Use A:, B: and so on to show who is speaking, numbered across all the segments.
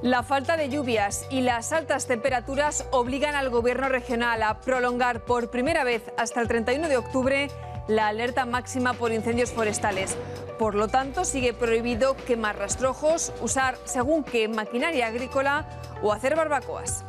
A: La falta de lluvias y las altas temperaturas obligan al Gobierno regional a prolongar por primera vez hasta el 31 de octubre la alerta máxima por incendios forestales. Por lo tanto, sigue prohibido quemar rastrojos, usar según qué maquinaria agrícola o hacer barbacoas.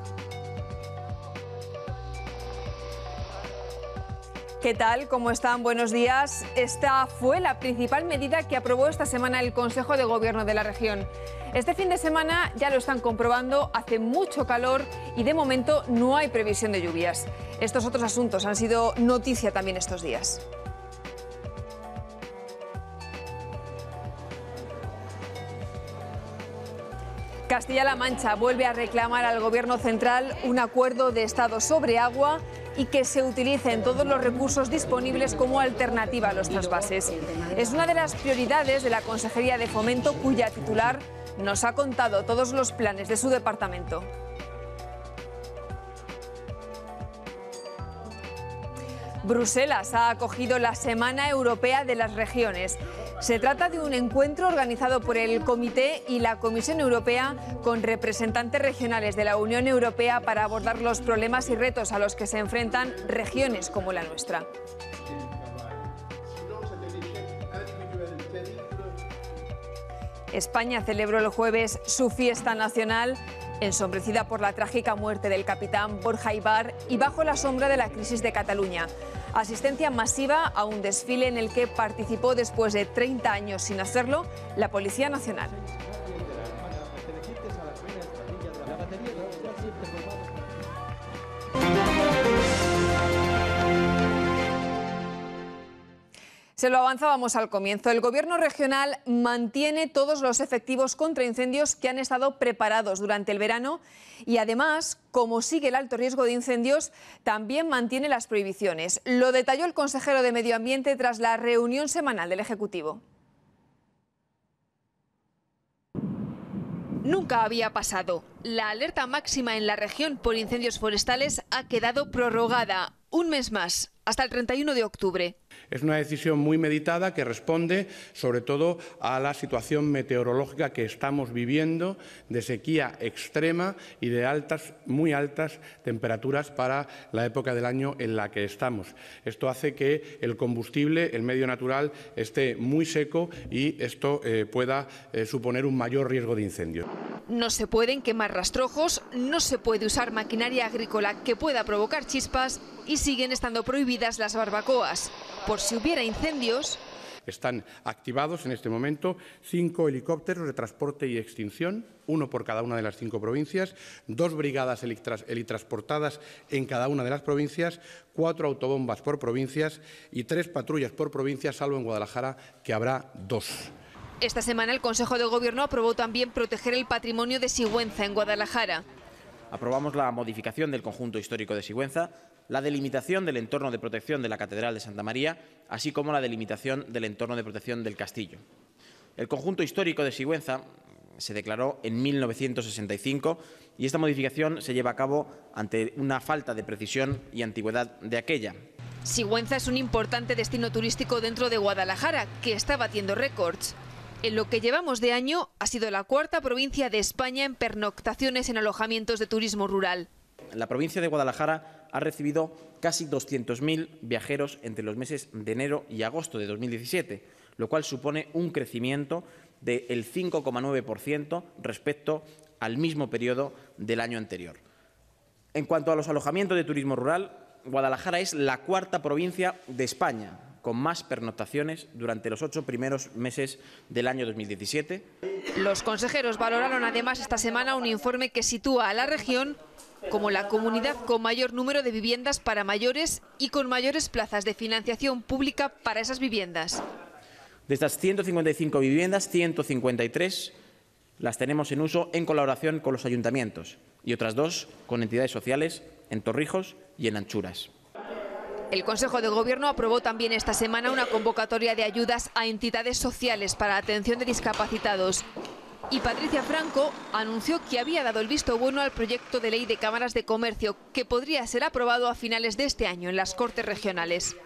A: ¿Qué tal? ¿Cómo están? Buenos días. Esta fue la principal medida que aprobó esta semana el Consejo de Gobierno de la región. Este fin de semana ya lo están comprobando, hace mucho calor y de momento no hay previsión de lluvias. Estos otros asuntos han sido noticia también estos días. Castilla-La Mancha vuelve a reclamar al Gobierno central un acuerdo de Estado sobre agua y que se utilicen todos los recursos disponibles como alternativa a los trasvases. Es una de las prioridades de la Consejería de Fomento, cuya titular nos ha contado todos los planes de su departamento. Bruselas ha acogido la Semana Europea de las Regiones. Se trata de un encuentro organizado por el Comité y la Comisión Europea con representantes regionales de la Unión Europea para abordar los problemas y retos a los que se enfrentan regiones como la nuestra. España celebró el jueves su fiesta nacional, ensombrecida por la trágica muerte del capitán Borja Ibar y bajo la sombra de la crisis de Cataluña. Asistencia masiva a un desfile en el que participó después de 30 años sin hacerlo la Policía Nacional. Se lo avanzábamos al comienzo. El Gobierno regional mantiene todos los efectivos contra incendios que han estado preparados durante el verano y además, como sigue el alto riesgo de incendios, también mantiene las prohibiciones. Lo detalló el consejero de Medio Ambiente tras la reunión semanal del Ejecutivo. Nunca había pasado. La alerta máxima en la región por incendios forestales ha quedado prorrogada un mes más, hasta el 31 de octubre.
B: Es una decisión muy meditada que responde sobre todo a la situación meteorológica que estamos viviendo de sequía extrema y de muy altas temperaturas para la época del año en la que estamos. Esto hace que el combustible, el medio natural, esté muy seco y esto pueda suponer un mayor riesgo de incendio.
A: No se pueden quemar rastrojos, no se puede usar maquinaria agrícola que pueda provocar chispas y siguen estando prohibidas las barbacoas. Por si hubiera incendios.
B: Están activados en este momento 5 helicópteros de transporte y extinción, 1 por cada una de las 5 provincias, 2 brigadas helitransportadas en cada una de las provincias, 4 autobombas por provincias y 3 patrullas por provincia, salvo en Guadalajara, que habrá 2.
A: Esta semana el Consejo de Gobierno aprobó también proteger el patrimonio de Sigüenza en Guadalajara.
C: Aprobamos la modificación del conjunto histórico de Sigüenza, la delimitación del entorno de protección de la Catedral de Santa María, así como la delimitación del entorno de protección del Castillo. El conjunto histórico de Sigüenza se declaró en 1965 y esta modificación se lleva a cabo ante una falta de precisión y antigüedad de aquella.
A: Sigüenza es un importante destino turístico dentro de Guadalajara, que está batiendo récords. En lo que llevamos de año, ha sido la 4ª provincia de España en pernoctaciones en alojamientos de turismo rural.
C: La provincia de Guadalajara ha recibido casi 200.000 viajeros entre los meses de enero y agosto de 2017, lo cual supone un crecimiento del 5,9% respecto al mismo periodo del año anterior. En cuanto a los alojamientos de turismo rural, Guadalajara es la 4ª provincia de España con más pernoctaciones durante los 8 primeros meses del año 2017.
A: Los consejeros valoraron además esta semana un informe que sitúa a la región como la comunidad con mayor número de viviendas para mayores y con mayores plazas de financiación pública para esas viviendas.
C: De estas 155 viviendas, 153 las tenemos en uso en colaboración con los ayuntamientos y otras 2 con entidades sociales en Torrijos y en Anchuras.
A: El Consejo de Gobierno aprobó también esta semana una convocatoria de ayudas a entidades sociales para atención de discapacitados. Y Patricia Franco anunció que había dado el visto bueno al proyecto de ley de cámaras de comercio, que podría ser aprobado a finales de este año en las Cortes regionales.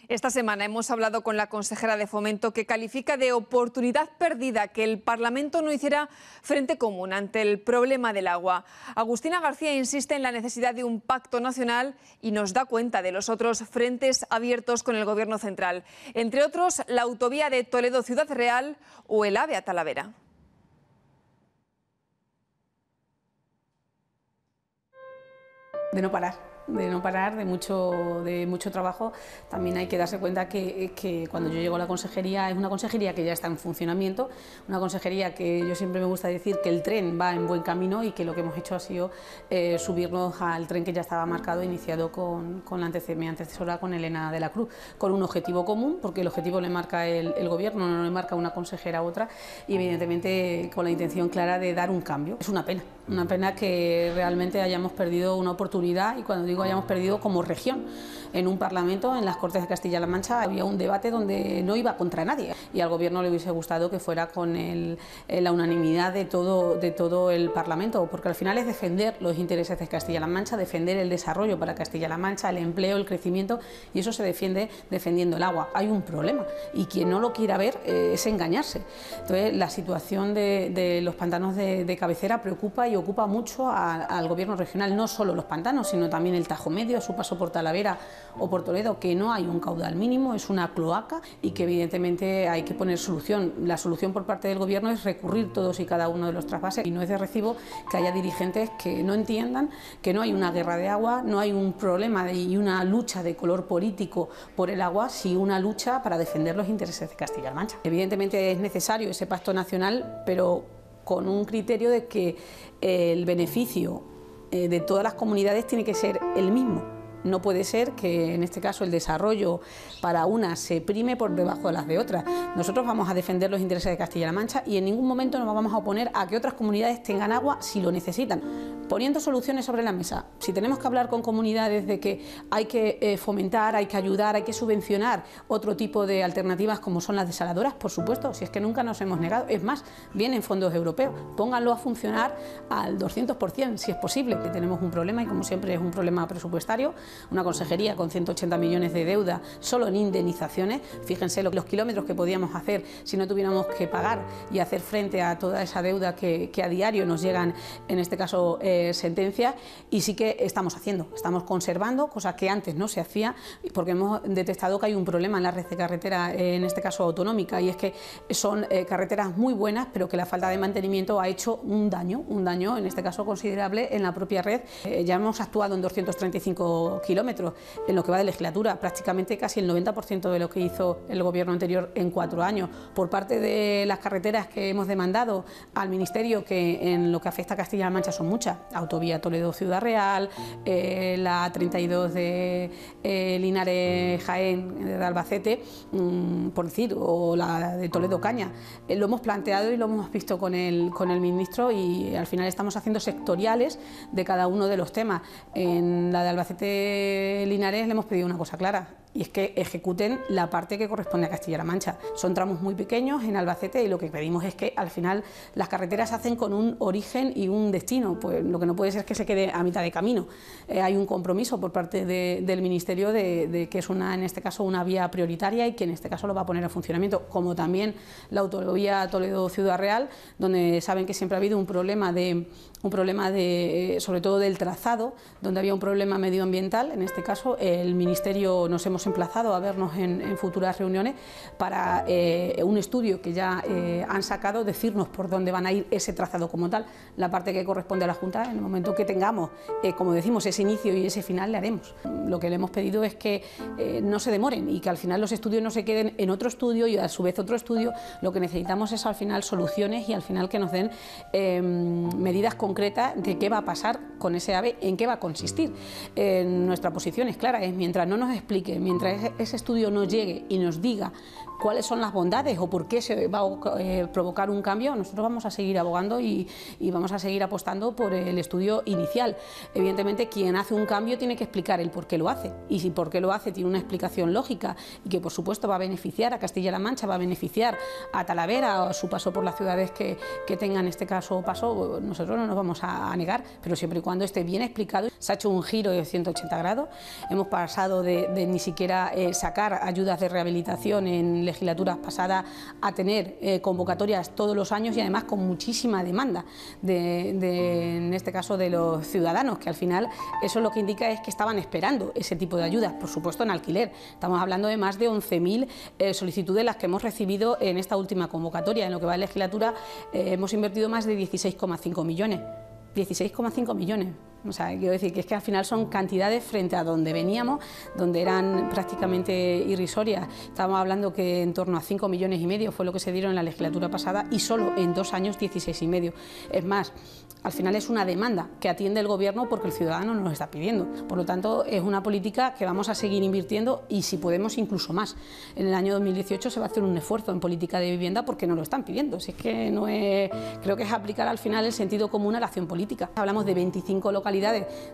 A: Esta semana hemos hablado con la consejera de Fomento, que califica de oportunidad perdida que el Parlamento no hiciera frente común ante el problema del agua. Agustina García insiste en la necesidad de un pacto nacional y nos da cuenta de los otros frentes abiertos con el Gobierno central, entre otros la autovía de Toledo-Ciudad Real o el AVE a Talavera.
D: De no parar, de mucho trabajo. También hay que darse cuenta que cuando yo llego a la consejería es una consejería que ya está en funcionamiento, una consejería que yo siempre me gusta decir que el tren va en buen camino y que lo que hemos hecho ha sido subirnos al tren que ya estaba marcado, iniciado con mi antecesora, con Elena de la Cruz, con un objetivo común, porque el objetivo le marca el Gobierno, no le marca una consejera u otra, y evidentemente con la intención clara de dar un cambio. Es una pena que realmente hayamos perdido una oportunidad, y cuando digo hayamos perdido como región. En un Parlamento, en las Cortes de Castilla-La Mancha, había un debate donde no iba contra nadie, y al Gobierno le hubiese gustado que fuera con la unanimidad de todo el Parlamento, porque al final es defender los intereses de Castilla-La Mancha, defender el desarrollo para Castilla-La Mancha, el empleo, el crecimiento, y eso se defiende defendiendo el agua. Hay un problema, y quien no lo quiera ver es engañarse. Entonces, la situación de los pantanos de cabecera preocupa y ocupa mucho al Gobierno regional, no solo los pantanos, sino también el Tajo Medio, a su paso por Talavera o por Toledo, que no hay un caudal mínimo, es una cloaca, y que evidentemente hay que poner solución. La solución por parte del Gobierno es recurrir todos y cada uno de los trasvases, y no es de recibo que haya dirigentes que no entiendan que no hay una guerra de agua, no hay un problema y una lucha de color político por el agua, sino una lucha para defender los intereses de Castilla-La Mancha. Evidentemente es necesario ese pacto nacional, pero con un criterio de que el beneficio de todas las comunidades tiene que ser el mismo. No puede ser que en este caso el desarrollo para unas se prime por debajo de las de otras. Nosotros vamos a defender los intereses de Castilla-La Mancha y en ningún momento nos vamos a oponer a que otras comunidades tengan agua si lo necesitan, poniendo soluciones sobre la mesa. Si tenemos que hablar con comunidades de que hay que fomentar, hay que ayudar, hay que subvencionar otro tipo de alternativas como son las desaladoras, por supuesto, si es que nunca nos hemos negado. Es más, vienen fondos europeos, pónganlo a funcionar al 200%, si es posible. Tenemos un problema, y como siempre es un problema presupuestario, una consejería con 180 millones de deuda solo en indemnizaciones. Fíjense los kilómetros que podíamos hacer si no tuviéramos que pagar y hacer frente a toda esa deuda que a diario nos llegan, en este caso sentencias, y sí que estamos conservando, cosa que antes no se hacía, porque hemos detectado que hay un problema en la red de carretera, en este caso autonómica, y es que son carreteras muy buenas, pero que la falta de mantenimiento ha hecho un daño en este caso considerable en la propia red. Ya hemos actuado en 235 kilómetros en lo que va de legislatura, prácticamente casi el 90% de lo que hizo el Gobierno anterior en 4 años. Por parte de las carreteras que hemos demandado al Ministerio, que en lo que afecta a Castilla-La Mancha son muchas: autovía Toledo-Ciudad Real, la 32 de Linares-Jaén, de Albacete, por decir, o la de Toledo-Caña. Lo hemos planteado y lo hemos visto con el ministro, y al final estamos haciendo sectoriales de cada uno de los temas. En la de Albacete-Linares le hemos pedido una cosa clara, y es que ejecuten la parte que corresponde a Castilla-La Mancha. Son tramos muy pequeños en Albacete, y lo que pedimos es que al final las carreteras se hacen con un origen y un destino. Pues lo que no puede ser es que se quede a mitad de camino. Hay un compromiso por parte del Ministerio de que es en este caso una vía prioritaria, y que en este caso lo va a poner en funcionamiento, como también la autovía Toledo-Ciudad Real, donde saben que siempre ha habido un problema sobre todo del trazado, donde había un problema medioambiental. En este caso el Ministerio nos hemos emplazado a vernos en futuras reuniones para un estudio que ya han sacado, decirnos por dónde van a ir ese trazado como tal. La parte que corresponde a la Junta, en el momento que tengamos, como decimos, ese inicio y ese final, le haremos. Lo que le hemos pedido es que no se demoren, y que al final los estudios no se queden en otro estudio y a su vez otro estudio. Lo que necesitamos es al final soluciones, y al final que nos den medidas concretas de qué va a pasar con ese AVE, ¿en qué va a consistir? Nuestra posición es clara, es mientras no nos explique, mientras ese estudio no llegue y nos diga cuáles son las bondades o por qué se va a provocar un cambio, nosotros vamos a seguir abogando y vamos a seguir apostando por el estudio inicial. Evidentemente, quien hace un cambio tiene que explicar el por qué lo hace, y si por qué lo hace tiene una explicación lógica y que por supuesto va a beneficiar a Castilla-La Mancha, va a beneficiar a Talavera, a su paso por las ciudades que tengan este caso paso, nosotros no nos vamos a negar, pero siempre y cuando esté bien explicado. Se ha hecho un giro de 180 grados, hemos pasado de ni siquiera sacar ayudas de rehabilitación en legislaturas pasadas a tener convocatorias todos los años y además con muchísima demanda en este caso de los ciudadanos, que al final eso lo que indica es que estaban esperando ese tipo de ayudas, por supuesto en alquiler. Estamos hablando de más de 11.000 solicitudes las que hemos recibido en esta última convocatoria. En lo que va de legislatura hemos invertido más de 16,5 millones. 16,5 millones. O sea, quiero decir que es que al final son cantidades frente a donde veníamos, donde eran prácticamente irrisorias. Estábamos hablando que en torno a 5,5 millones fue lo que se dieron en la legislatura pasada y solo en 2 años 16,5. Es más, al final es una demanda que atiende el Gobierno porque el ciudadano nos lo está pidiendo. Por lo tanto, es una política que vamos a seguir invirtiendo y si podemos incluso más. En el año 2018 se va a hacer un esfuerzo en política de vivienda porque nos lo están pidiendo. Si es que no es, creo que es aplicar al final el sentido común a la acción política. Hablamos de 25 localidades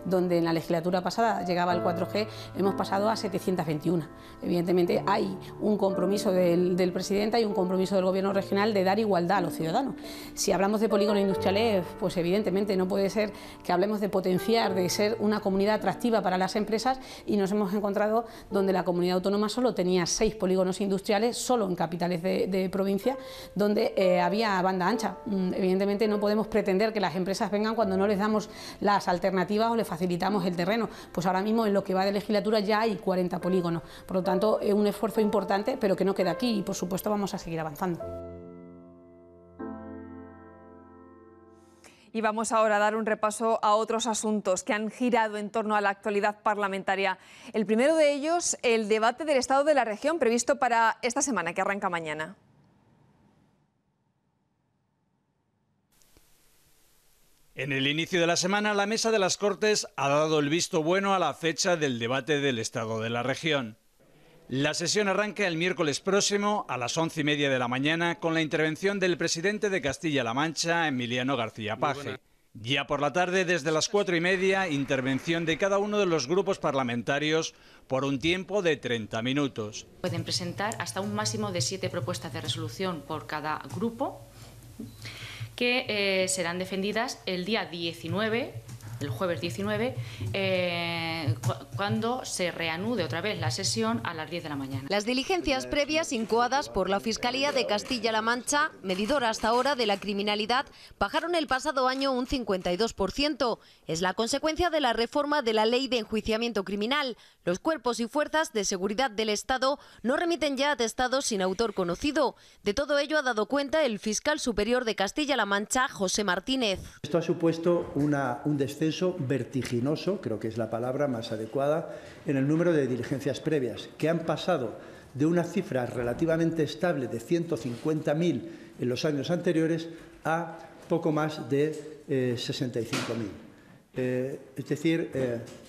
D: donde en la legislatura pasada llegaba el 4G, hemos pasado a 721. Evidentemente hay un compromiso del presidente, hay un compromiso del Gobierno regional de dar igualdad a los ciudadanos. Si hablamos de polígonos industriales, pues evidentemente no puede ser que hablemos de potenciar, de ser una comunidad atractiva para las empresas y nos hemos encontrado donde la comunidad autónoma solo tenía 6 polígonos industriales, solo en capitales de provincia, donde había banda ancha. Evidentemente no podemos pretender que las empresas vengan cuando no les damos las alternativas o le facilitamos el terreno. Pues ahora mismo en lo que va de legislatura ya hay 40 polígonos. Por lo tanto, es un esfuerzo importante, pero que no queda aquí y por supuesto vamos a seguir avanzando.
A: Y vamos ahora a dar un repaso a otros asuntos que han girado en torno a la actualidad parlamentaria. El primero de ellos, el debate del Estado de la Región previsto para esta semana, que arranca mañana.
E: En el inicio de la semana, la Mesa de las Cortes ha dado el visto bueno a la fecha del debate del Estado de la Región. La sesión arranca el miércoles próximo a las 11:30 de la mañana con la intervención del presidente de Castilla-La Mancha, Emiliano García Paje. Ya por la tarde, desde las 4:30, intervención de cada uno de los grupos parlamentarios por un tiempo de 30 minutos.
F: Pueden presentar hasta un máximo de 7 propuestas de resolución por cada grupo, que serán defendidas el día 19, el jueves 19, cuando se reanude otra vez la sesión a las 10 de la mañana.
G: Las diligencias previas incoadas por la Fiscalía de Castilla-La Mancha, medidora hasta ahora de la criminalidad, bajaron el pasado año un 52%. Es la consecuencia de la reforma de la Ley de Enjuiciamiento Criminal. Los cuerpos y fuerzas de seguridad del Estado no remiten ya atestados sin autor conocido. De todo ello ha dado cuenta el fiscal superior de Castilla-La Mancha, José Martínez.
H: Esto ha supuesto un descenso vertiginoso, creo que es la palabra más adecuada, en el número de diligencias previas, que han pasado de una cifra relativamente estable de 150.000 en los años anteriores a poco más de 65.000. Es decir,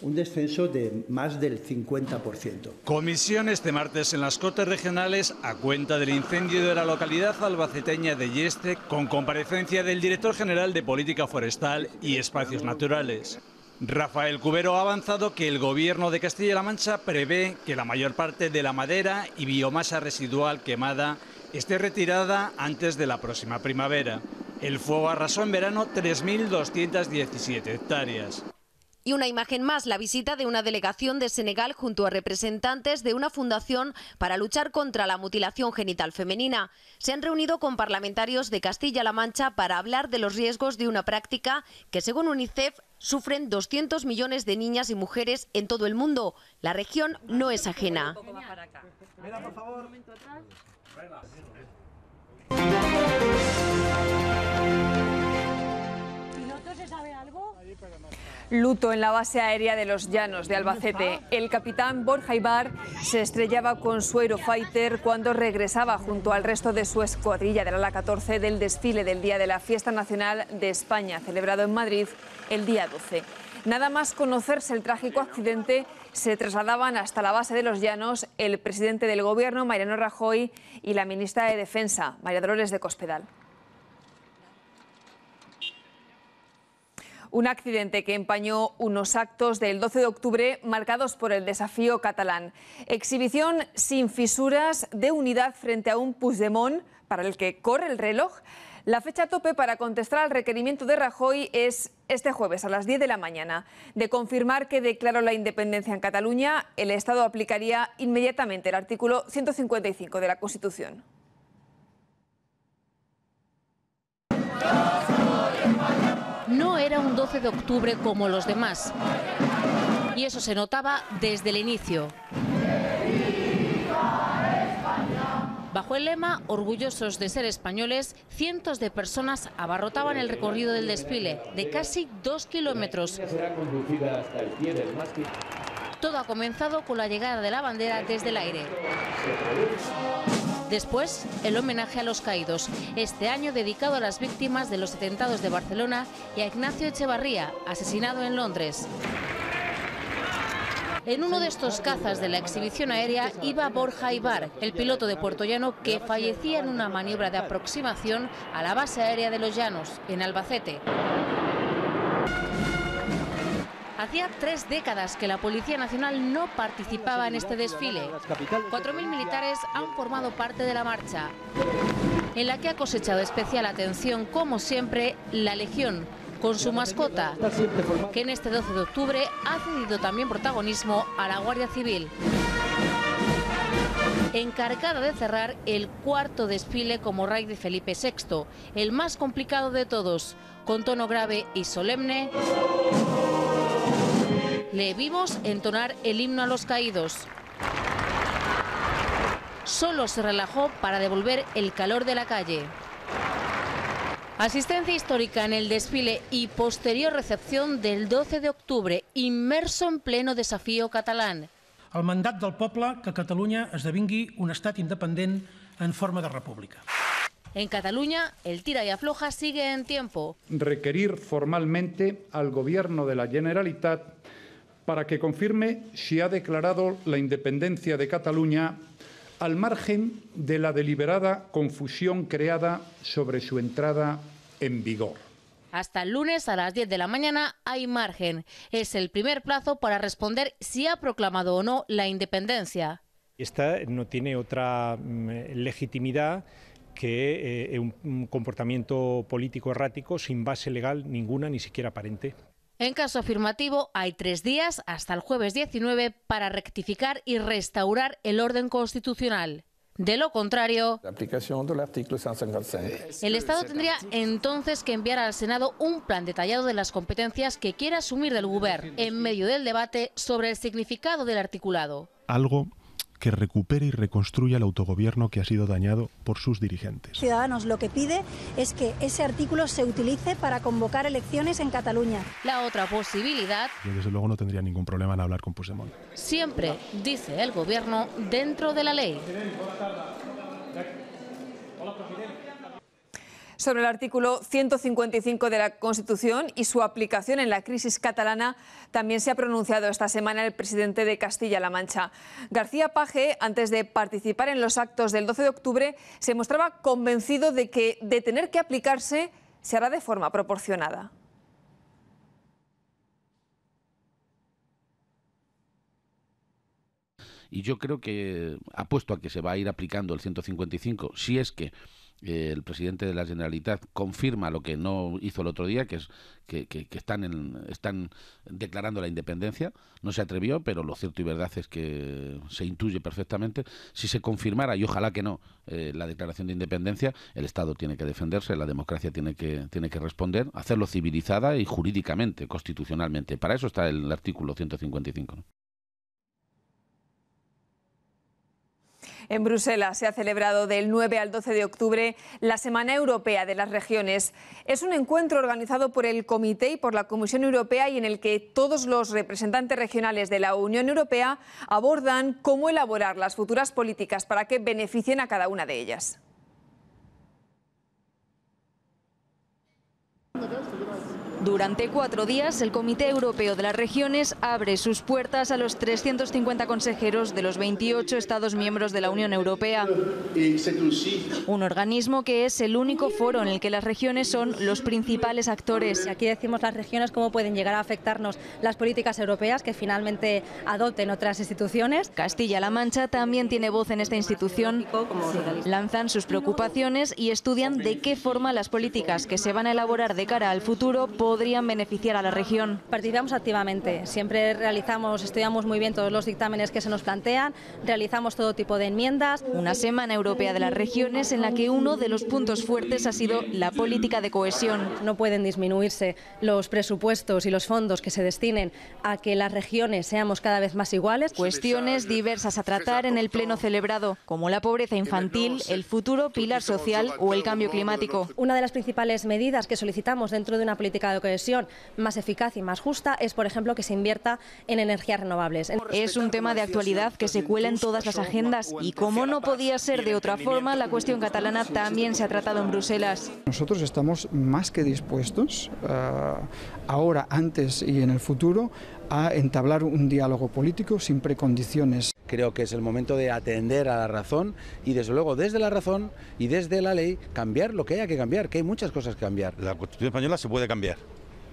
H: un descenso de más del 50%.
E: Comisión este martes en las Cortes Regionales a cuenta del incendio de la localidad albaceteña de Yeste, con comparecencia del director general de Política Forestal y Espacios Naturales. Rafael Cubero ha avanzado que el Gobierno de Castilla-La Mancha prevé que la mayor parte de la madera y biomasa residual quemada esté retirada antes de la próxima primavera. El fuego arrasó en verano 3.217 hectáreas.
G: Y una imagen más, la visita de una delegación de Senegal junto a representantes de una fundación para luchar contra la mutilación genital femenina. Se han reunido con parlamentarios de Castilla-La Mancha para hablar de los riesgos de una práctica que, según UNICEF, sufren 200 millones de niñas y mujeres en todo el mundo. La región no es ajena.
I: Si no se sabe algo.
A: Luto en la base aérea de Los Llanos de Albacete. El capitán Borja Ibar se estrellaba con su Eurofighter cuando regresaba junto al resto de su escuadrilla del ala 14 del desfile del Día de la Fiesta Nacional de España, celebrado en Madrid el día 12. Nada más conocerse el trágico accidente, se trasladaban hasta la base de Los Llanos el presidente del Gobierno, Mariano Rajoy, y la ministra de Defensa, María Dolores de Cospedal. Un accidente que empañó unos actos del 12 de octubre marcados por el desafío catalán. Exhibición sin fisuras de unidad frente a un Puigdemont para el que corre el reloj. La fecha tope para contestar al requerimiento de Rajoy es este jueves a las 10 de la mañana. De confirmar que declaró la independencia en Cataluña, el Estado aplicaría inmediatamente el artículo 155 de la Constitución.
I: No era un 12 de octubre como los demás. Y eso se notaba desde el inicio. Bajo el lema "Orgullosos de ser españoles", cientos de personas abarrotaban el recorrido del desfile, de casi 2 kilómetros. Todo ha comenzado con la llegada de la bandera desde el aire. Después, el homenaje a los caídos, este año dedicado a las víctimas de los atentados de Barcelona y a Ignacio Echevarría, asesinado en Londres. En uno de estos cazas de la exhibición aérea iba Borja Ibar, el piloto de Puertollano que fallecía en una maniobra de aproximación a la base aérea de Los Llanos, en Albacete. Hacía 3 décadas que la Policía Nacional no participaba en este desfile. 4.000 militares han formado parte de la marcha, en la que ha cosechado especial atención, como siempre, la Legión, con su mascota, que en este 12 de octubre ha cedido también protagonismo a la Guardia Civil, encargada de cerrar el 4º desfile como rey de Felipe VI, el más complicado de todos. Con tono grave y solemne, le vimos entonar el himno a los caídos. Solo se relajó para devolver el calor de la calle. Asistencia histórica en el desfile y posterior recepción del 12 de octubre, inmerso en pleno desafío catalán.
J: El mandat del poble que Catalunya esdevingui un estat independent en forma de república.
I: En Cataluña, el tira y afloja sigue en tiempo.
K: Requerir formalmente al Gobierno de la Generalitat para que confirme si ha declarado la independencia de Cataluña al margen de la deliberada confusión creada sobre su entrada en vigor.
I: Hasta el lunes a las 10 de la mañana hay margen. Es el primer plazo para responder si ha proclamado o no la independencia.
L: Esta no tiene otra legitimidad que un comportamiento político errático sin base legal ninguna, ni siquiera aparente.
I: En caso afirmativo, hay 3 días, hasta el jueves 19, para rectificar y restaurar el orden constitucional. De lo contrario, el Estado tendría entonces que enviar al Senado un plan detallado de las competencias que quiera asumir del Govern en medio del debate sobre el significado del articulado.
M: Algo que recupere y reconstruya el autogobierno que ha sido dañado por sus dirigentes.
N: Ciudadanos lo que pide es que ese artículo se utilice para convocar elecciones en Cataluña.
I: La otra posibilidad...
M: Yo desde luego no tendría ningún problema en hablar con Puigdemont.
I: Siempre, dice el Gobierno, dentro de la ley.
A: Sobre el artículo 155 de la Constitución y su aplicación en la crisis catalana, también se ha pronunciado esta semana el presidente de Castilla-La Mancha. García Page, antes de participar en los actos del 12 de octubre, se mostraba convencido de que, de tener que aplicarse, se hará de forma proporcionada.
O: Y yo creo que apuesto a que se va a ir aplicando el 155, si es que el presidente de la Generalitat confirma lo que no hizo el otro día, que es que están declarando la independencia. No se atrevió, pero lo cierto y verdad es que se intuye perfectamente. Si se confirmara, y ojalá que no, la declaración de independencia, el Estado tiene que defenderse, la democracia tiene que responder, hacerlo civilizada y jurídicamente, constitucionalmente. Para eso está el artículo 155, ¿no?
A: En Bruselas se ha celebrado del 9 al 12 de octubre la Semana Europea de las Regiones. Es un encuentro organizado por el Comité y por la Comisión Europea y en el que todos los representantes regionales de la Unión Europea abordan cómo elaborar las futuras políticas para que beneficien a cada una de ellas.
P: Durante 4 días, el Comité Europeo de las Regiones abre sus puertas a los 350 consejeros de los 28 Estados miembros de la Unión Europea. Un organismo que es el único foro en el que las regiones son los principales actores.
Q: Aquí decimos las regiones cómo pueden llegar a afectarnos las políticas europeas que finalmente adopten otras instituciones.
P: Castilla-La Mancha también tiene voz en esta institución. Lanzan sus preocupaciones y estudian de qué forma las políticas que se van a elaborar de cara al futuro podrían beneficiar a la región.
Q: Participamos activamente, siempre estudiamos muy bien todos los dictámenes que se nos plantean, realizamos todo tipo de enmiendas.
P: Una Semana Europea de las Regiones en la que uno de los puntos fuertes ha sido la política de cohesión.
Q: No pueden disminuirse los presupuestos y los fondos que se destinen a que las regiones seamos cada vez más iguales.
P: Cuestiones diversas a tratar en el pleno celebrado, como la pobreza infantil, el futuro pilar social o el cambio climático.
Q: Una de las principales medidas que solicitamos dentro de una política de cohesión más eficaz y más justa es, por ejemplo, que se invierta en energías renovables.
P: Es un tema de actualidad que se cuela en todas las agendas y, como no podía ser de otra forma, la cuestión catalana también se ha tratado en Bruselas.
R: Nosotros estamos más que dispuestos, ahora, antes y en el futuro, a entablar un diálogo político sin precondiciones.
S: Creo que es el momento de atender a la razón y, desde luego, desde la razón y desde la ley, cambiar lo que haya que cambiar, que hay muchas cosas que cambiar.
T: La Constitución española se puede cambiar,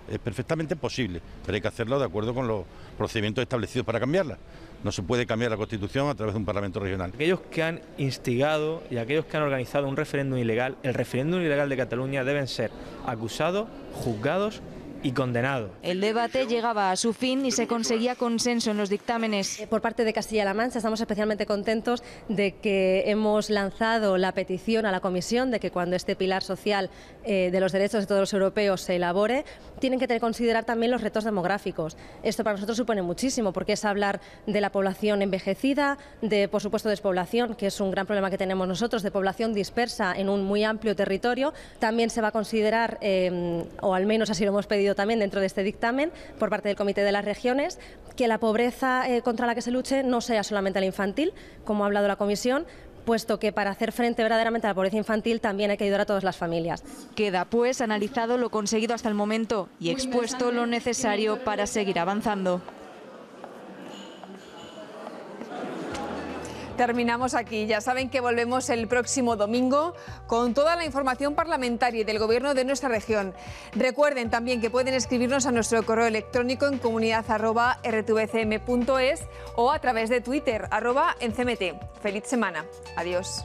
T: es perfectamente posible, pero hay que hacerlo de acuerdo con los procedimientos establecidos para cambiarla. No se puede cambiar la Constitución a través de un Parlamento regional.
U: Aquellos que han instigado y aquellos que han organizado un referéndum ilegal, el referéndum ilegal de Cataluña, deben ser acusados, juzgados y condenado.
P: El debate llegaba a su fin y se conseguía consenso en los dictámenes.
Q: Por parte de Castilla-La Mancha estamos especialmente contentos de que hemos lanzado la petición a la Comisión de que cuando este pilar social de los derechos de todos los europeos se elabore, tienen que considerar también los retos demográficos. Esto para nosotros supone muchísimo porque es hablar de la población envejecida, de, por supuesto, despoblación, que es un gran problema que tenemos nosotros, de población dispersa en un muy amplio territorio. También se va a considerar, o al menos así lo hemos pedido también dentro de este dictamen por parte del Comité de las Regiones, que la pobreza contra la que se luche no sea solamente la infantil, como ha hablado la Comisión, puesto que para hacer frente verdaderamente a la pobreza infantil también hay que ayudar a todas las familias.
P: Queda pues analizado lo conseguido hasta el momento y expuesto lo necesario para seguir avanzando.
A: Terminamos aquí. Ya saben que volvemos el próximo domingo con toda la información parlamentaria y del Gobierno de nuestra región. Recuerden también que pueden escribirnos a nuestro correo electrónico en comunidad@rtvcm.es o a través de Twitter @encmt. Feliz semana. Adiós.